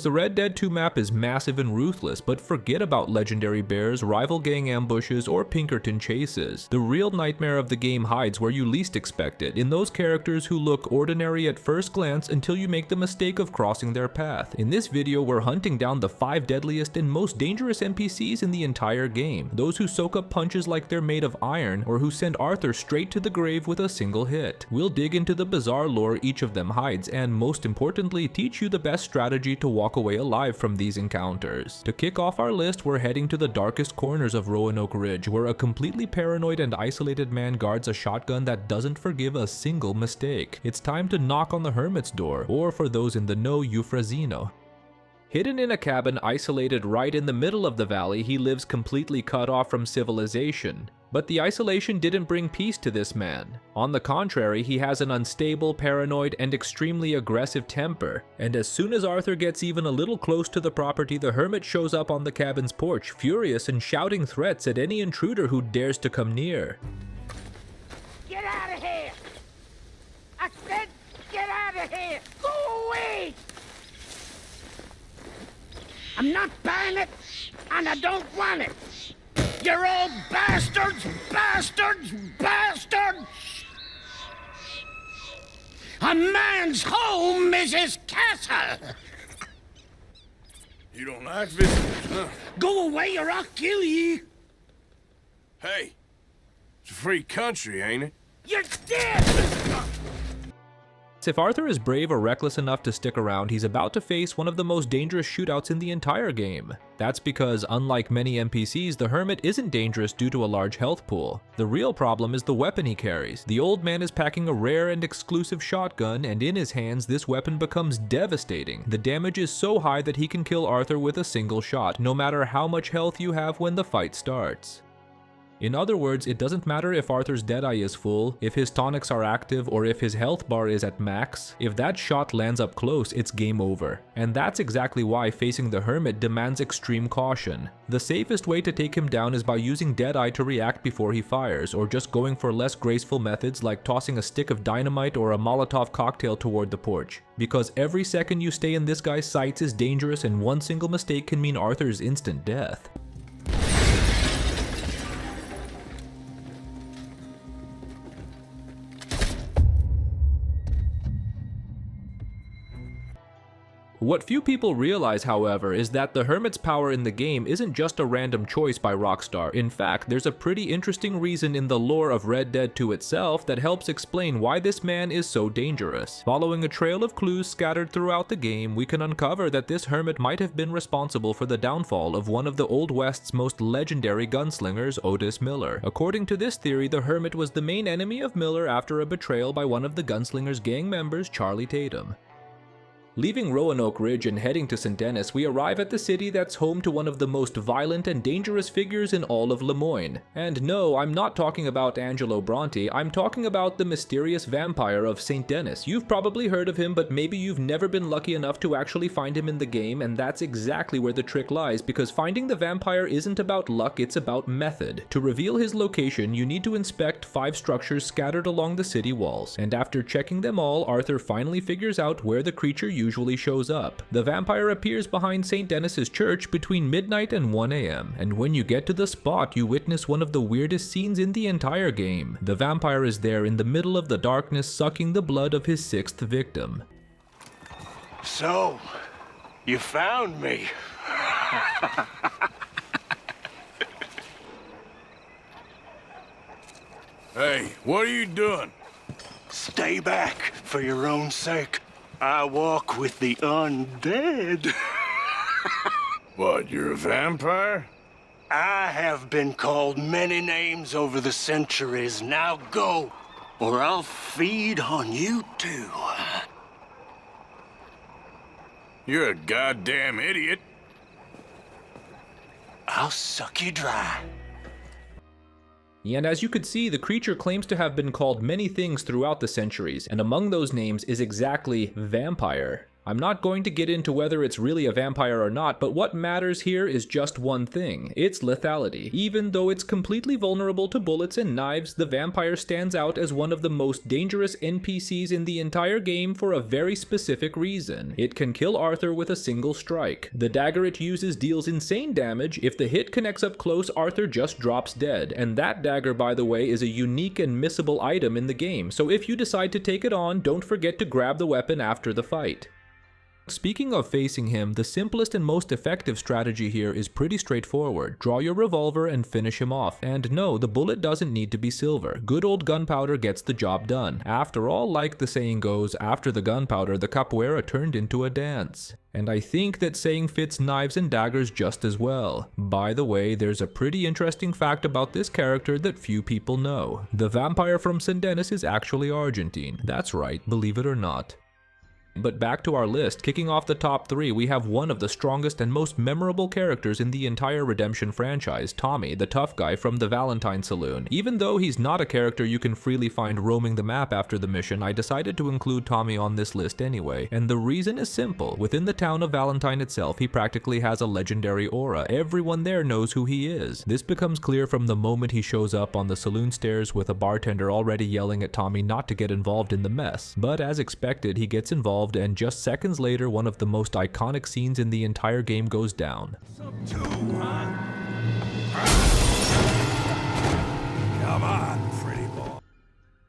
The Red Dead 2 map is massive and ruthless, but forget about legendary bears, rival gang ambushes, or Pinkerton chases. The real nightmare of the game hides where you least expect it, in those characters who look ordinary at first glance until you make the mistake of crossing their path. In this video, we're hunting down the 5 deadliest and most dangerous NPCs in the entire game, those who soak up punches like they're made of iron, or who send Arthur straight to the grave with a single hit. We'll dig into the bizarre lore each of them hides, and most importantly, teach you the best strategy to walk away alive from these encounters. To kick off our list, we're heading to the darkest corners of Roanoke Ridge, where a completely paranoid and isolated man guards a shotgun that doesn't forgive a single mistake. It's time to knock on the Hermit's door, or for those in the know, Eufrazino. Hidden in a cabin isolated right in the middle of the valley, he lives completely cut off from civilization. But the isolation didn't bring peace to this man. On the contrary, he has an unstable, paranoid, and extremely aggressive temper. And as soon as Arthur gets even a little close to the property, the Hermit shows up on the cabin's porch, furious and shouting threats at any intruder who dares to come near. Get out of here! I said get out of here! Go away! I'm not buying it, and I don't want it! You're all bastards! Bastards! Bastards! A man's home is his castle! You don't like visitors, huh? Go away or I'll kill you! Hey, it's a free country, ain't it? You're dead! If Arthur is brave or reckless enough to stick around, he's about to face one of the most dangerous shootouts in the entire game. That's because, unlike many NPCs, the Hermit isn't dangerous due to a large health pool. The real problem is the weapon he carries. The old man is packing a rare and exclusive shotgun, and in his hands, this weapon becomes devastating. The damage is so high that he can kill Arthur with a single shot, no matter how much health you have when the fight starts. In other words, it doesn't matter if Arthur's Deadeye is full, if his tonics are active, or if his health bar is at max. If that shot lands up close, it's game over. And that's exactly why facing the Hermit demands extreme caution. The safest way to take him down is by using Deadeye to react before he fires, or just going for less graceful methods like tossing a stick of dynamite or a Molotov cocktail toward the porch. Because every second you stay in this guy's sights is dangerous, and one single mistake can mean Arthur's instant death. What few people realize, however, is that the Hermit's power in the game isn't just a random choice by Rockstar. In fact, there's a pretty interesting reason in the lore of Red Dead 2 itself that helps explain why this man is so dangerous. Following a trail of clues scattered throughout the game, we can uncover that this Hermit might have been responsible for the downfall of one of the Old West's most legendary gunslingers, Otis Miller. According to this theory, the Hermit was the main enemy of Miller after a betrayal by one of the gunslinger's gang members, Charlie Tatum. Leaving Roanoke Ridge and heading to St. Denis, we arrive at the city that's home to one of the most violent and dangerous figures in all of Lemoyne. And no, I'm not talking about Angelo Bronte, I'm talking about the mysterious vampire of St. Denis. You've probably heard of him, but maybe you've never been lucky enough to actually find him in the game, and that's exactly where the trick lies, because finding the vampire isn't about luck, it's about method. To reveal his location, you need to inspect 5 structures scattered along the city walls, and after checking them all, Arthur finally figures out where the creature usually shows up. The vampire appears behind St. Denis's church between midnight and 1 AM, and when you get to the spot, you witness one of the weirdest scenes in the entire game. The vampire is there in the middle of the darkness, sucking the blood of his 6th victim. So, you found me. Hey, what are you doing? Stay back for your own sake. I walk with the undead. What, you're a vampire? I have been called many names over the centuries. Now go, or I'll feed on you too. You're a goddamn idiot. I'll suck you dry. And as you could see, the creature claims to have been called many things throughout the centuries, and among those names is exactly vampire. I'm not going to get into whether it's really a vampire or not, but what matters here is just one thing. It's lethality. Even though it's completely vulnerable to bullets and knives, the vampire stands out as one of the most dangerous NPCs in the entire game for a very specific reason. It can kill Arthur with a single strike. The dagger it uses deals insane damage. If the hit connects up close, Arthur just drops dead. And that dagger, by the way, is a unique and missable item in the game, so if you decide to take it on, don't forget to grab the weapon after the fight. Speaking of facing him, the simplest and most effective strategy here is pretty straightforward. Draw your revolver and finish him off. And no, the bullet doesn't need to be silver. Good old gunpowder gets the job done. After all, like the saying goes, after the gunpowder, the capoeira turned into a dance. And I think that saying fits knives and daggers just as well. By the way, there's a pretty interesting fact about this character that few people know. The vampire from Sendenis is actually Argentine. That's right, believe it or not. But back to our list, kicking off the top 3, we have one of the strongest and most memorable characters in the entire Redemption franchise, Tommy, the tough guy from the Valentine Saloon. Even though he's not a character you can freely find roaming the map after the mission, I decided to include Tommy on this list anyway. And the reason is simple. Within the town of Valentine itself, he practically has a legendary aura. Everyone there knows who he is. This becomes clear from the moment he shows up on the saloon stairs with a bartender already yelling at Tommy not to get involved in the mess. But as expected, he gets involved, and just seconds later, one of the most iconic scenes in the entire game goes down. Come on, pretty boy.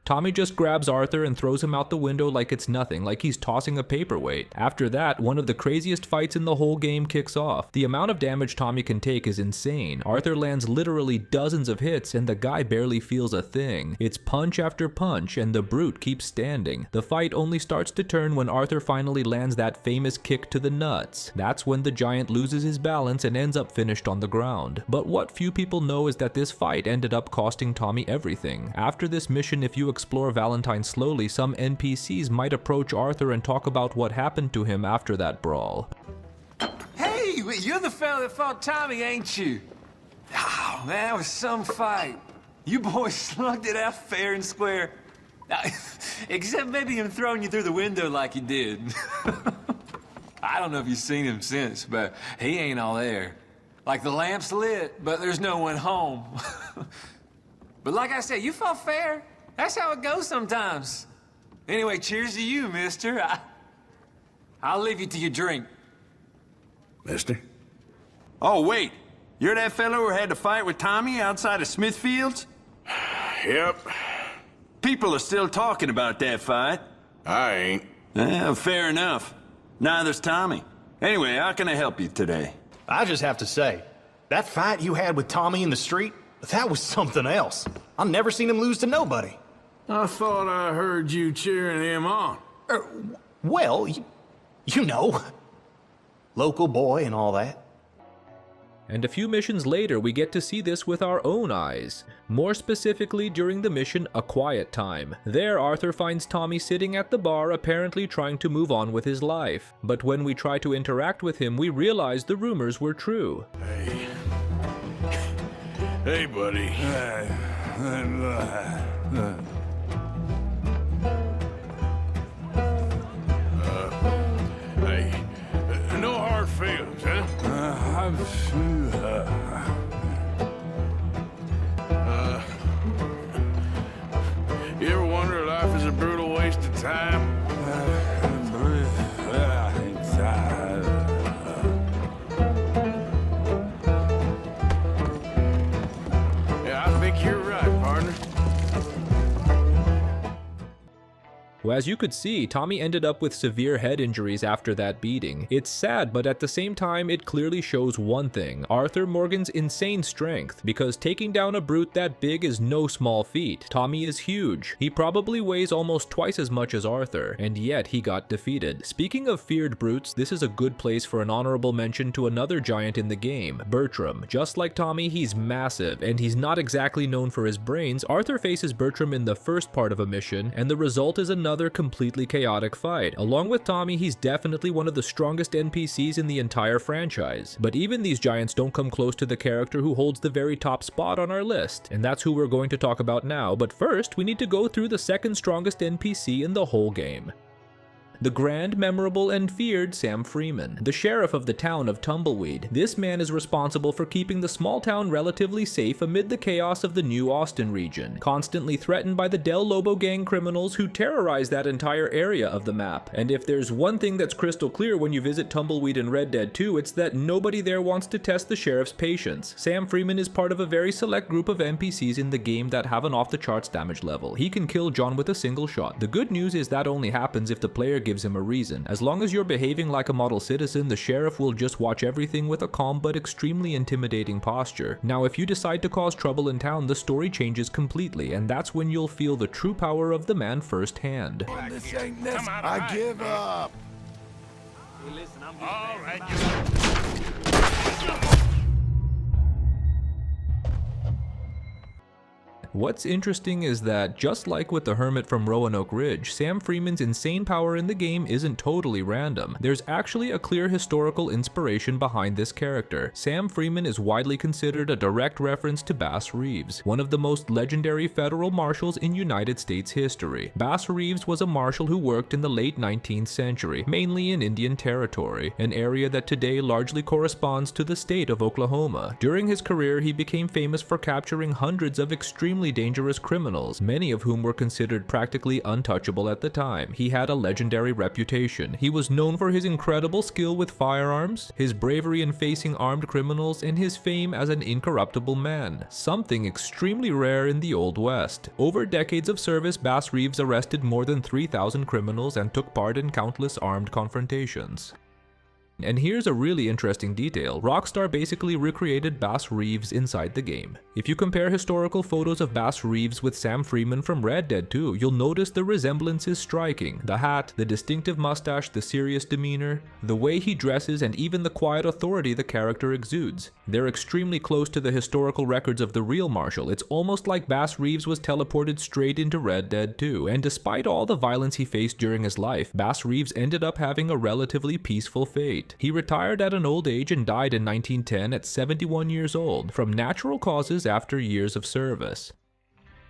Tommy just grabs Arthur and throws him out the window like it's nothing, like he's tossing a paperweight. After that, one of the craziest fights in the whole game kicks off. The amount of damage Tommy can take is insane. Arthur lands literally dozens of hits and the guy barely feels a thing. It's punch after punch and the brute keeps standing. The fight only starts to turn when Arthur finally lands that famous kick to the nuts. That's when the giant loses his balance and ends up finished on the ground. But what few people know is that this fight ended up costing Tommy everything. After this mission, if you explore Valentine slowly, some NPCs might approach Arthur and talk about what happened to him after that brawl. Hey, you're the fella that fought Tommy, ain't you? Oh, man, that was some fight. You boys slugged it out fair and square. Except maybe him throwing you through the window like he did. I don't know if you've seen him since, but he ain't all there. Like the lamp's lit, but there's no one home. But like I said, you fought fair. That's how it goes sometimes. Anyway, cheers to you, mister. I'll leave you to your drink. Mister? Oh, wait. You're that fellow who had to fight with Tommy outside of Smithfield's? Yep. People are still talking about that fight. I ain't. Fair enough. Neither's Tommy. Anyway, how can I help you today? I just have to say, that fight you had with Tommy in the street, that was something else. I've never seen him lose to nobody. I thought I heard you cheering him on. Well, you know, local boy and all that. And a few missions later, we get to see this with our own eyes. More specifically, during the mission, A Quiet Time. There, Arthur finds Tommy sitting at the bar, apparently trying to move on with his life. But when we try to interact with him, we realize the rumors were true. Hey, buddy. Hey, no hard feelings, huh? You ever wonder if life is a brutal waste of time? Yeah, I think you're right, partner. Well, as you could see, Tommy ended up with severe head injuries after that beating. It's sad, but at the same time, it clearly shows one thing: Arthur Morgan's insane strength, because taking down a brute that big is no small feat. Tommy is huge. He probably weighs almost twice as much as Arthur, and yet he got defeated. Speaking of feared brutes, this is a good place for an honorable mention to another giant in the game, Bertram. Just like Tommy, he's massive, and he's not exactly known for his brains. Arthur faces Bertram in the first part of a mission, and the result is another completely chaotic fight. Along with Tommy, he's definitely one of the strongest NPCs in the entire franchise. But even these giants don't come close to the character who holds the very top spot on our list, and that's who we're going to talk about now. But first, we need to go through the second strongest NPC in the whole game. the grand, memorable, and feared Sam Freeman, the sheriff of the town of Tumbleweed. This man is responsible for keeping the small town relatively safe amid the chaos of the New Austin region, constantly threatened by the Del Lobo gang criminals who terrorize that entire area of the map. And if there's one thing that's crystal clear when you visit Tumbleweed in Red Dead 2, it's that nobody there wants to test the sheriff's patience. Sam Freeman is part of a very select group of NPCs in the game that have an off-the-charts damage level. He can kill John with a single shot. The good news is that only happens if the player gives him a reason. As long as you're behaving like a model citizen, the sheriff will just watch everything with a calm but extremely intimidating posture. Now, if you decide to cause trouble in town, the story changes completely, and that's when you'll feel the true power of the man firsthand. This ain't this. I give up. All right, What's interesting is that, just like with the Hermit from Roanoke Ridge, Sam Freeman's insane power in the game isn't totally random. There's actually a clear historical inspiration behind this character. Sam Freeman is widely considered a direct reference to Bass Reeves, one of the most legendary federal marshals in United States history. Bass Reeves was a marshal who worked in the late 19th century, mainly in Indian Territory, an area that today largely corresponds to the state of Oklahoma. During his career, he became famous for capturing hundreds of extremely dangerous criminals, many of whom were considered practically untouchable at the time. He had a legendary reputation. He was known for his incredible skill with firearms, his bravery in facing armed criminals, and his fame as an incorruptible man, something extremely rare in the Old West. Over decades of service, Bass Reeves arrested more than 3,000 criminals and took part in countless armed confrontations. And here's a really interesting detail. Rockstar basically recreated Bass Reeves inside the game. If you compare historical photos of Bass Reeves with Sam Freeman from Red Dead 2, you'll notice the resemblance is striking. The hat, the distinctive mustache, the serious demeanor, the way he dresses, and even the quiet authority the character exudes. They're extremely close to the historical records of the real Marshal. It's almost like Bass Reeves was teleported straight into Red Dead 2, and despite all the violence he faced during his life, Bass Reeves ended up having a relatively peaceful fate. He retired at an old age and died in 1910 at 71 years old, from natural causes after years of service.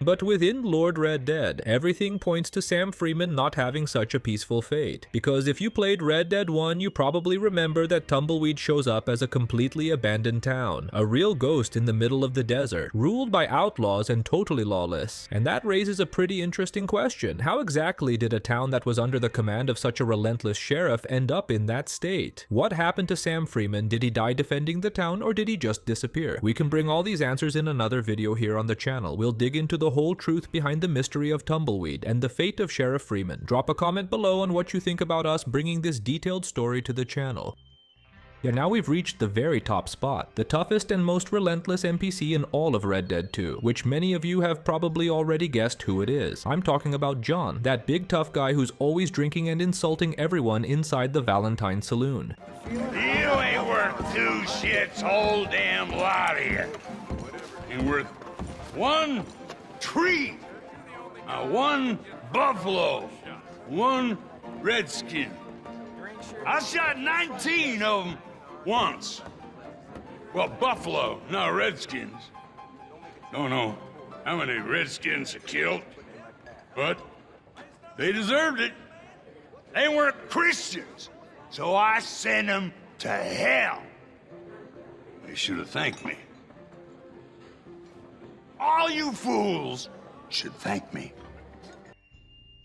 But within Lord Red Dead, everything points to Sam Freeman not having such a peaceful fate. Because if you played Red Dead 1, you probably remember that Tumbleweed shows up as a completely abandoned town, a real ghost in the middle of the desert, ruled by outlaws and totally lawless. And that raises a pretty interesting question. How exactly did a town that was under the command of such a relentless sheriff end up in that state? What happened to Sam Freeman? Did he die defending the town, or did he just disappear? We can bring all these answers in another video here on the channel. We'll dig into the whole truth behind the mystery of Tumbleweed and the fate of Sheriff Freeman. Drop a comment below on what you think about us bringing this detailed story to the channel. Yeah, now we've reached the very top spot, the toughest and most relentless NPC in all of Red Dead 2, which many of you have probably already guessed who it is. I'm talking about John, that big tough guy who's always drinking and insulting everyone inside the Valentine Saloon. You ain't worth two shits, whole damn lot of you. You're worth one tree, one buffalo, one redskin. I shot 19 of them once. Well, buffalo, not redskins. Don't know how many redskins I killed, but they deserved it. They weren't Christians, so I sent them to hell. They should have thanked me. All you fools should thank me.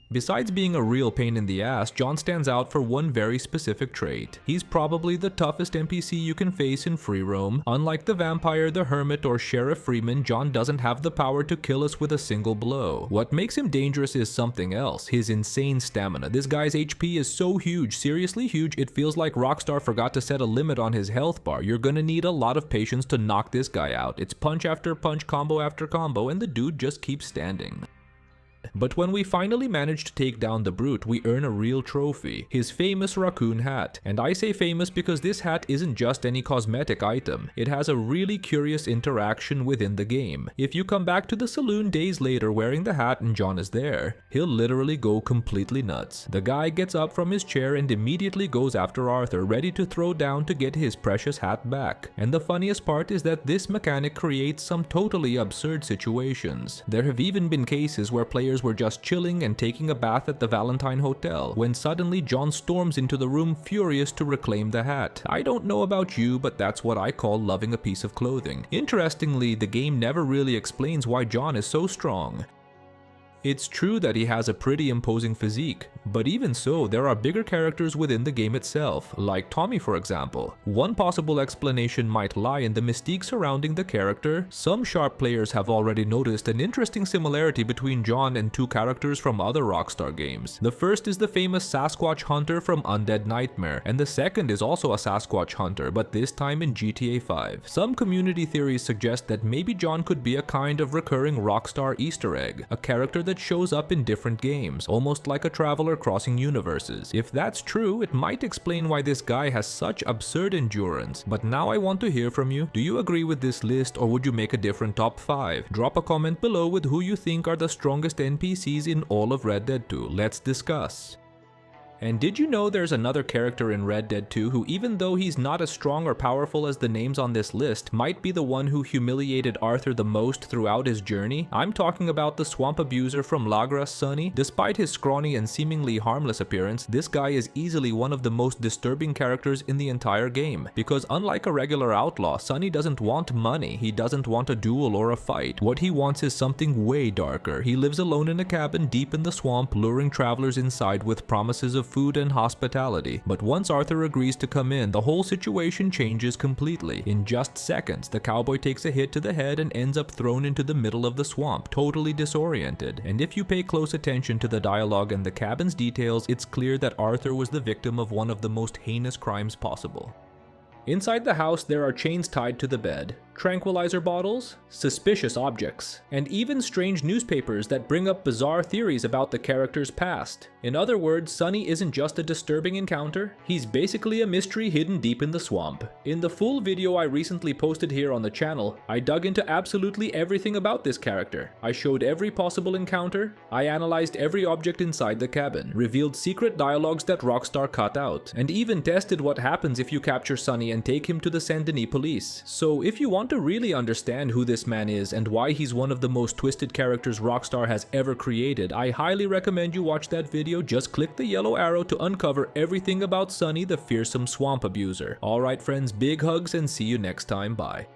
Besides being a real pain in the ass, John stands out for one very specific trait. He's probably the toughest NPC you can face in free roam. Unlike the vampire, the hermit, or Sheriff Freeman, John doesn't have the power to kill us with a single blow. What makes him dangerous is something else, his insane stamina. This guy's HP is so huge, seriously huge, it feels like Rockstar forgot to set a limit on his health bar. You're gonna need a lot of patience to knock this guy out. It's punch after punch, combo after combo, and the dude just keeps standing. But when we finally manage to take down the brute, we earn a real trophy, his famous raccoon hat. And I say famous because this hat isn't just any cosmetic item, it has a really curious interaction within the game. If you come back to the saloon days later wearing the hat and John is there, he'll literally go completely nuts. The guy gets up from his chair and immediately goes after Arthur, ready to throw down to get his precious hat back. And the funniest part is that this mechanic creates some totally absurd situations. There have even been cases where players players were just chilling and taking a bath at the Valentine Hotel when suddenly John storms into the room furious to reclaim the hat. I don't know about you, but that's what I call loving a piece of clothing. Interestingly, the game never really explains why John is so strong. It's true that he has a pretty imposing physique, but even so, there are bigger characters within the game itself, like Tommy for example. One possible explanation might lie in the mystique surrounding the character. Some sharp players have already noticed an interesting similarity between John and two characters from other Rockstar games. The first is the famous Sasquatch hunter from Undead Nightmare, and the second is also a Sasquatch hunter, but this time in GTA 5. Some community theories suggest that maybe John could be a kind of recurring Rockstar Easter egg, a character that shows up in different games, almost like a traveler crossing universes. If that's true, it might explain why this guy has such absurd endurance. But now I want to hear from you. Do you agree with this list, or would you make a different top 5? Drop a comment below with who you think are the strongest NPCs in all of Red Dead 2. Let's discuss. And did you know there's another character in Red Dead 2 who, even though he's not as strong or powerful as the names on this list, might be the one who humiliated Arthur the most throughout his journey? I'm talking about the swamp abuser from Lagras, Sonny. Despite his scrawny and seemingly harmless appearance, this guy is easily one of the most disturbing characters in the entire game. Because unlike a regular outlaw, Sonny doesn't want money, he doesn't want a duel or a fight. What he wants is something way darker. He lives alone in a cabin deep in the swamp, luring travelers inside with promises of food and hospitality. But once Arthur agrees to come in, the whole situation changes completely. In just seconds, the cowboy takes a hit to the head and ends up thrown into the middle of the swamp, totally disoriented. And if you pay close attention to the dialogue and the cabin's details, it's clear that Arthur was the victim of one of the most heinous crimes possible. Inside the house, there are chains tied to the bed, tranquilizer bottles, suspicious objects, and even strange newspapers that bring up bizarre theories about the character's past. In other words, Sonny isn't just a disturbing encounter, he's basically a mystery hidden deep in the swamp. In the full video I recently posted here on the channel, I dug into absolutely everything about this character. I showed every possible encounter, I analyzed every object inside the cabin, revealed secret dialogues that Rockstar cut out, and even tested what happens if you capture Sonny and take him to the Saint Denis police. So if you want to really understand who this man is and why he's one of the most twisted characters Rockstar has ever created, I highly recommend you watch that video. Just click the yellow arrow to uncover everything about Sonny, the fearsome swamp abuser. Alright friends, big hugs and see you next time, bye.